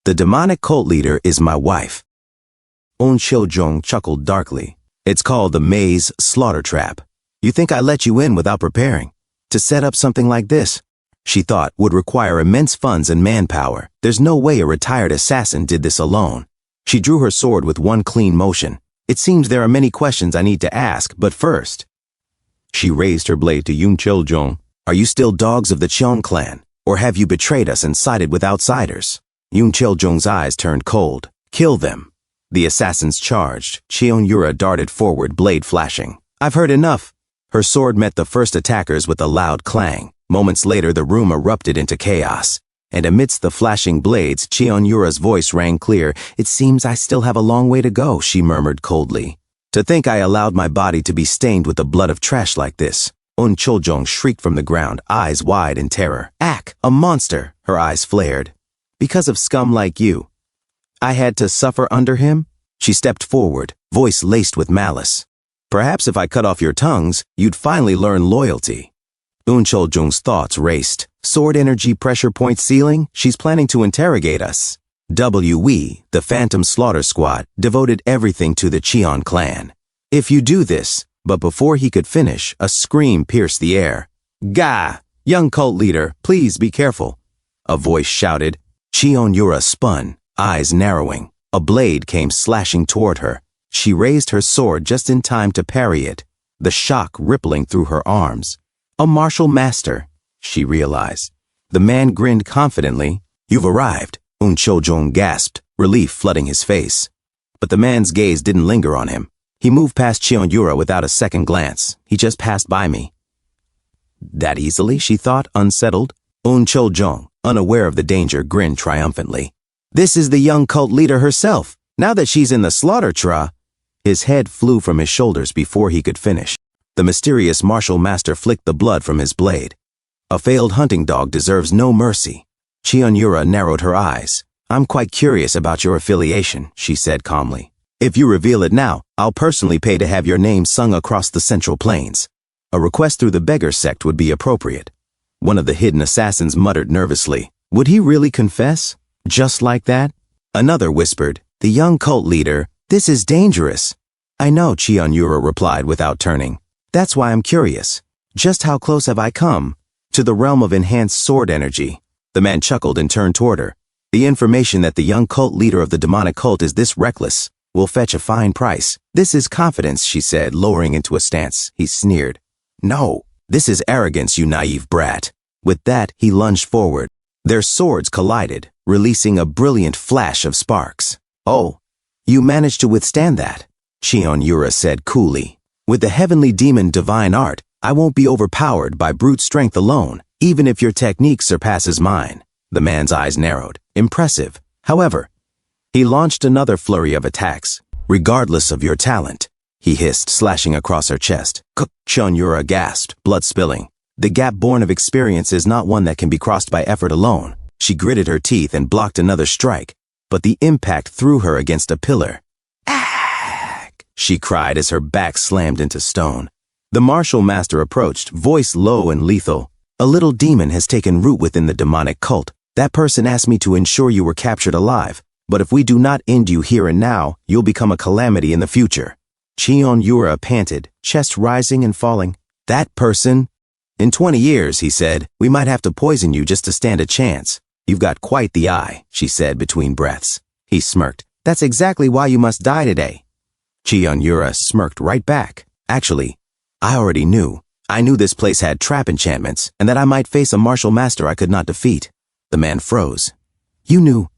The demonic cult leader is my wife. Un Chiljong chuckled darkly. It's called the maze slaughter trap. You think I let you in without preparing? To set up something like this, she thought, would require immense funds and manpower. There's no way a retired assassin did this alone. She drew her sword with one clean motion. It seems there are many questions I need to ask, but first. She raised her blade to Yun Chiljong. Are you still dogs of the Cheon clan, or have you betrayed us and sided with outsiders? Yun Chiljong's eyes turned cold. Kill them. The assassins charged. Cheon Yura darted forward, blade flashing. I've heard enough. Her sword met the first attackers with a loud clang. Moments later, the room erupted into chaos. And amidst the flashing blades, Cheon Yura's voice rang clear. It seems I still have a long way to go, she murmured coldly. To think I allowed my body to be stained with the blood of trash like this. Un Chiljong shrieked from the ground, eyes wide in terror. Ack, a monster, her eyes flared. Because of scum like you. I had to suffer under him? She stepped forward, voice laced with malice. Perhaps if I cut off your tongues, you'd finally learn loyalty. Un Chiljong's thoughts raced. Sword energy pressure point ceiling? She's planning to interrogate us. We, the Phantom Slaughter Squad, devoted everything to the Cheon clan. If you do this, but before he could finish, a scream pierced the air. Gah! Young cult leader, please be careful. A voice shouted. Cheon Yura spun, eyes narrowing. A blade came slashing toward her. She raised her sword just in time to parry it, the shock rippling through her arms. A martial master, she realized. The man grinned confidently. You've arrived, Un Chiljong gasped, relief flooding his face. But the man's gaze didn't linger on him. He moved past Cheon Yura without a second glance. He just passed by me. That easily, she thought, unsettled. Un Chiljong, unaware of the danger, grinned triumphantly. This is the young cult leader herself. Now that she's in the slaughter tra. His head flew from his shoulders before he could finish. The mysterious martial master flicked the blood from his blade. A failed hunting dog deserves no mercy. Cheon Yura narrowed her eyes. I'm quite curious about your affiliation, she said calmly. If you reveal it now, I'll personally pay to have your name sung across the Central Plains. A request through the beggar sect would be appropriate. One of the hidden assassins muttered nervously. Would he really confess? Just like that? Another whispered. The young cult leader. This is dangerous. I know, Cheon Yura replied without turning. That's why I'm curious. Just how close have I come? To the realm of enhanced sword energy. The man chuckled and turned toward her. The information that the young cult leader of the demonic cult is this reckless will fetch a fine price. This is confidence, she said, lowering into a stance. He sneered. No, this is arrogance, you naive brat. With that, he lunged forward. Their swords collided, releasing a brilliant flash of sparks. Oh, you managed to withstand that, Cheon Yura said coolly. With the heavenly demon divine art, I won't be overpowered by brute strength alone, even if your technique surpasses mine. The man's eyes narrowed. Impressive. However, he launched another flurry of attacks. Regardless of your talent, he hissed, slashing across her chest. Cheon Yura gasped, blood spilling. The gap born of experience is not one that can be crossed by effort alone. She gritted her teeth and blocked another strike, but the impact threw her against a pillar. Ack! She cried as her back slammed into stone. The martial master approached, voice low and lethal. A little demon has taken root within the demonic cult. That person asked me to ensure you were captured alive, but if we do not end you here and now, you'll become a calamity in the future. Cheon Yura panted, chest rising and falling. That person? In 20 years, he said, we might have to poison you just to stand a chance. You've got quite the eye, she said between breaths. He smirked. That's exactly why you must die today. Cheon Yura smirked right back. Actually, I already knew. I knew this place had trap enchantments, and that I might face a martial master I could not defeat. The man froze. You knew,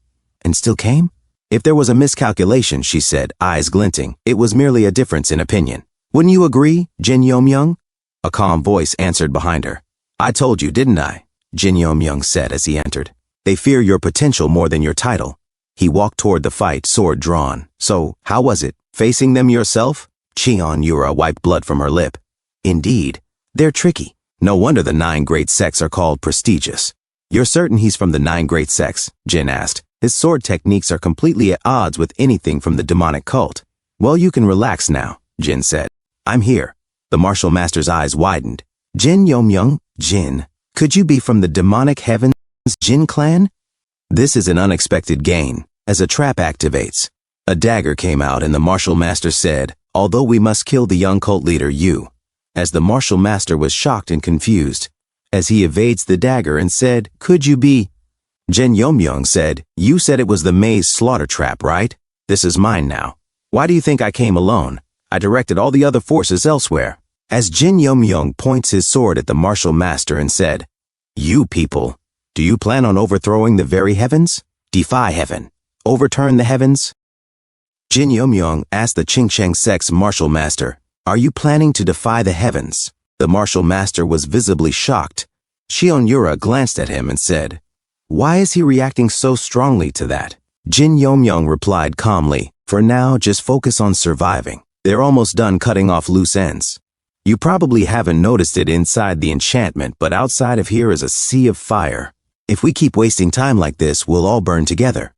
and still came? If there was a miscalculation, she said, eyes glinting, it was merely a difference in opinion. Wouldn't you agree, Jin Yomyoung? A calm voice answered behind her. I told you, didn't I? Jin Yomyoung said as he entered. They fear your potential more than your title. He walked toward the fight, sword drawn. So, how was it? Facing them yourself? Cheon Yura wiped blood from her lip. Indeed. They're tricky. No wonder the 9 great sects are called prestigious. You're certain he's from the 9 great sects? Jin asked. His sword techniques are completely at odds with anything from the demonic cult. Well, you can relax now, Jin said. I'm here. The martial master's eyes widened. Jin Yomyoung? Jin, could you be from the demonic heavens Jin clan? This is an unexpected gain, as a trap activates. A dagger came out and the martial master said, although we must kill the young cult leader, you. As the martial master was shocked and confused, as he evades the dagger and said, could you be? Jin Yomyong said, you said it was the maze slaughter trap, right? This is mine now. Why do you think I came alone? I directed all the other forces elsewhere. As Jin Yomyong points his sword at the martial master and said, you people, do you plan on overthrowing the very heavens? Defy heaven. Overturn the heavens? Jin Yomyong asked the Qingsheng sect's martial master, are you planning to defy the heavens? The martial master was visibly shocked. Shion Yura glanced at him and said, why is he reacting so strongly to that? Jin Yomyong replied calmly, for now, just focus on surviving. They're almost done cutting off loose ends. You probably haven't noticed it inside the enchantment, but outside of here is a sea of fire. If we keep wasting time like this, we'll all burn together.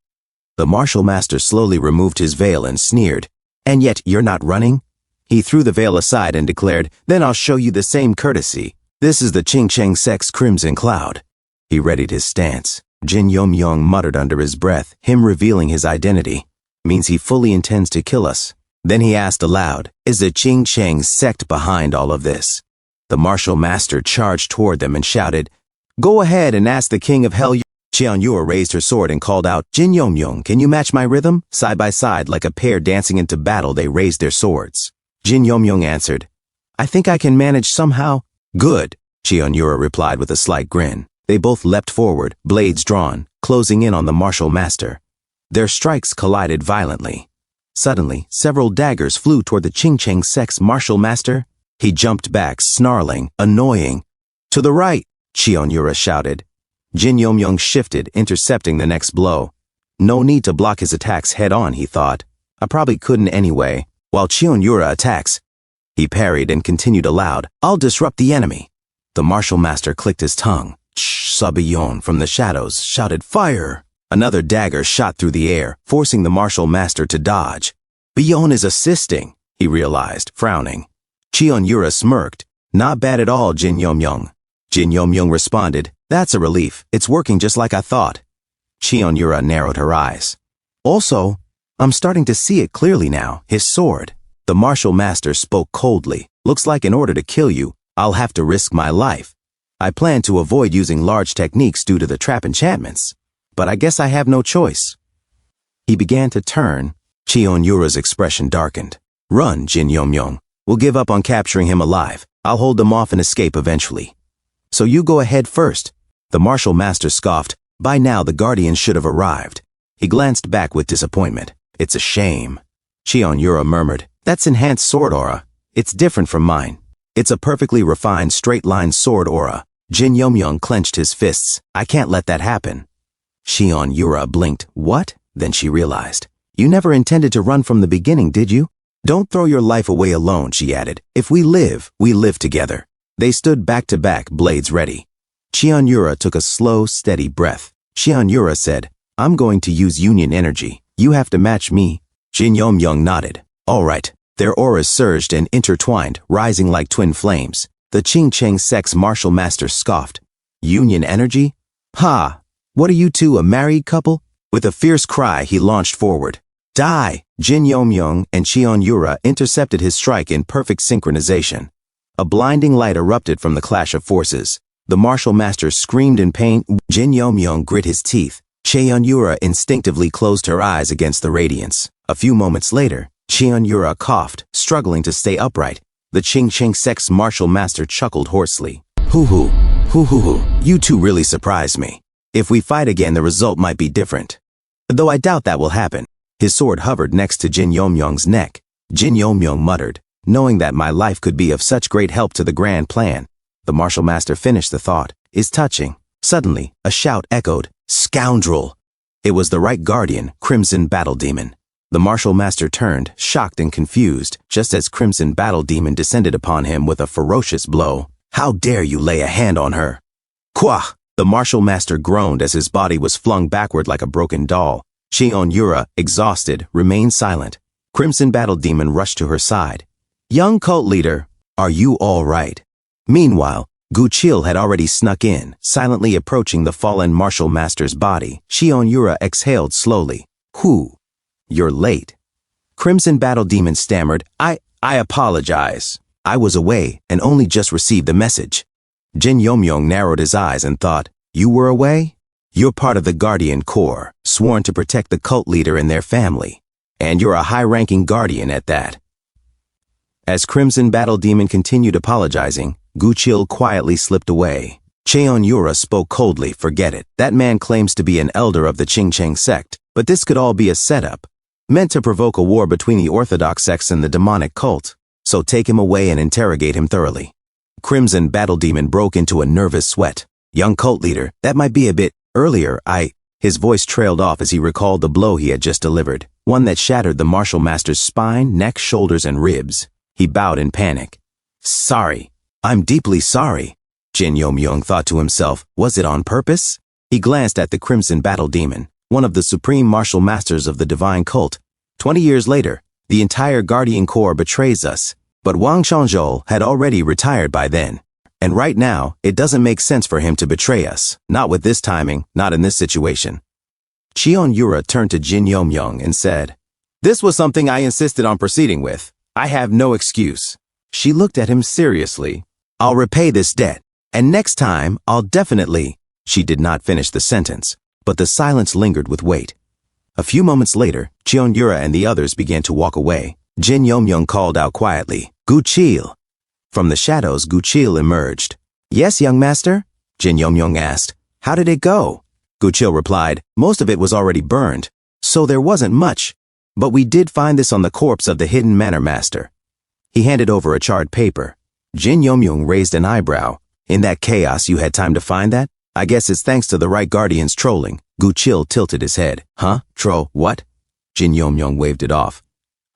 The martial master slowly removed his veil and sneered, and yet you're not running? He threw the veil aside and declared, then I'll show you the same courtesy. This is the Qingsheng sect's Crimson Cloud. He readied his stance. Jin Yomyong muttered under his breath, him revealing his identity. Means he fully intends to kill us. Then he asked aloud, is the Qingsheng sect behind all of this? The martial master charged toward them and shouted, go ahead and ask the king of hell. Qian Yura raised her sword and called out, Jin Yomyong, can you match my rhythm? Side by side, like a pair dancing into battle, they raised their swords. Jin Yomyong answered, I think I can manage somehow. Good, Qian Yura replied with a slight grin. They both leapt forward, blades drawn, closing in on the martial master. Their strikes collided violently. Suddenly, several daggers flew toward the Qingsheng sect's martial master. He jumped back, snarling, annoying. To the right, Qian Yura shouted. Jin Yomyong shifted, intercepting the next blow. No need to block his attacks head-on, he thought. I probably couldn't anyway. While Qian Yura attacks, he parried and continued aloud, I'll disrupt the enemy. The martial master clicked his tongue. Sabiyon from the shadows shouted, fire! Another dagger shot through the air, forcing the martial master to dodge. Bion is assisting, he realized, frowning. Qian Yura smirked. Not bad at all, Jin Yomyong. Jin Yomyong responded, that's a relief. It's working just like I thought. Qian Yura narrowed her eyes. Also, I'm starting to see it clearly now, his sword. The martial master spoke coldly. Looks like in order to kill you, I'll have to risk my life. I plan to avoid using large techniques due to the trap enchantments. But I guess I have no choice. He began to turn. Qian Yura's expression darkened. Run, Jin Yomyong. We'll give up on capturing him alive. I'll hold them off and escape eventually. So you go ahead first. The martial master scoffed. By now the guardians should have arrived. He glanced back with disappointment. It's a shame. Qian Yura murmured. That's enhanced sword aura. It's different from mine. It's a perfectly refined straight-line sword aura. Jin Yomyong clenched his fists. I can't let that happen. Qian Yura blinked. What? Then she realized. You never intended to run from the beginning, did you? Don't throw your life away alone, she added. If we live together. They stood back to back, blades ready. Qian Yura took a slow, steady breath. Qian Yura said, I'm going to use union energy. You have to match me. Jin Yomyong nodded. All right. Their auras surged and intertwined, rising like twin flames. The Qingsheng sect's martial master scoffed. Union energy? Ha! What are you two, a married couple? With a fierce cry, he launched forward. Die! Jin Yomyong and Qian Yura intercepted his strike in perfect synchronization. A blinding light erupted from the clash of forces. The martial master screamed in pain. Jin Yomyong grit his teeth. Qian Yura instinctively closed her eyes against the radiance. A few moments later, Qian Yura coughed, struggling to stay upright. The Qingsheng sect's martial master chuckled hoarsely. Hoo-hoo, hoo-hoo-hoo, you two really surprised me. If we fight again, the result might be different. Though I doubt that will happen. His sword hovered next to Jin Yomyong's neck. Jin Yomyong muttered, knowing that my life could be of such great help to the grand plan. The martial master finished the thought, is touching. Suddenly, a shout echoed, scoundrel! It was the right guardian, Crimson Battle Demon. The martial master turned, shocked and confused, just as Crimson Battle Demon descended upon him with a ferocious blow. How dare you lay a hand on her? Quah! The martial master groaned as his body was flung backward like a broken doll. Qian Yura, exhausted, remained silent. Crimson Battle Demon rushed to her side. Young cult leader, are you all right? Meanwhile, Gu Chil had already snuck in, silently approaching the fallen martial master's body. Cheon Yura exhaled slowly. Whew. You're late. Crimson Battle Demon stammered, I apologize. I was away and only just received the message. Jin Yomyong narrowed his eyes and thought, you were away? You're part of the Guardian Corps, sworn to protect the cult leader and their family. And you're a high-ranking Guardian at that. As Crimson Battle Demon continued apologizing, Gu Chil quietly slipped away. Cheon Yura spoke coldly, forget it. That man claims to be an elder of the Qingcheng sect, but this could all be a setup, meant to provoke a war between the Orthodox sects and the demonic cult. So take him away and interrogate him thoroughly. Crimson Battle Demon broke into a nervous sweat. Young cult leader, that might be a bit earlier. His voice trailed off as he recalled the blow he had just delivered, one that shattered the martial master's spine, neck, shoulders, and ribs. He bowed in panic. Sorry. I'm deeply sorry. Jin Yomyong thought to himself, was it on purpose? He glanced at the Crimson Battle Demon, one of the supreme martial masters of the divine cult. 20 years later, the entire Guardian Corps betrays us, but Wang Changzhou had already retired by then. And right now, it doesn't make sense for him to betray us. Not with this timing, not in this situation. Cheon Yura turned to Jin Yomyong and said, this was something I insisted on proceeding with. I have no excuse. She looked at him seriously. I'll repay this debt, and next time, I'll definitely... She did not finish the sentence, but the silence lingered with weight. A few moments later, Cheon Yura and the others began to walk away. Jin Yomyong called out quietly, Gu Chil. From the shadows, Gu Chil emerged. Yes, young master? Jin Yomyong asked. How did it go? Gu Chil replied, most of it was already burned, so there wasn't much. But we did find this on the corpse of the hidden manor master. He handed over a charred paper. Jin Yomyong raised an eyebrow. In that chaos, you had time to find that? I guess it's thanks to the right guardians trolling. Gu Chil tilted his head. Huh? Troll? What? Jin Yomyong waved it off.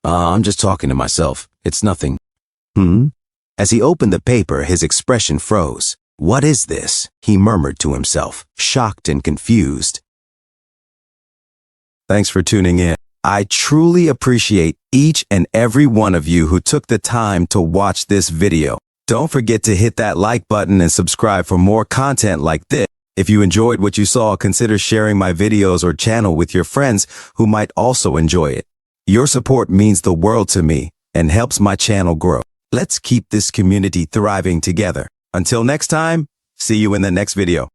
I'm just talking to myself. It's nothing. As he opened the paper, his expression froze. What is this? He murmured to himself, shocked and confused. Thanks for tuning in. I truly appreciate each and every one of you who took the time to watch this video. Don't forget to hit that like button and subscribe for more content like this. If you enjoyed what you saw, consider sharing my videos or channel with your friends who might also enjoy it. Your support means the world to me and helps my channel grow. Let's keep this community thriving together. Until next time, see you in the next video.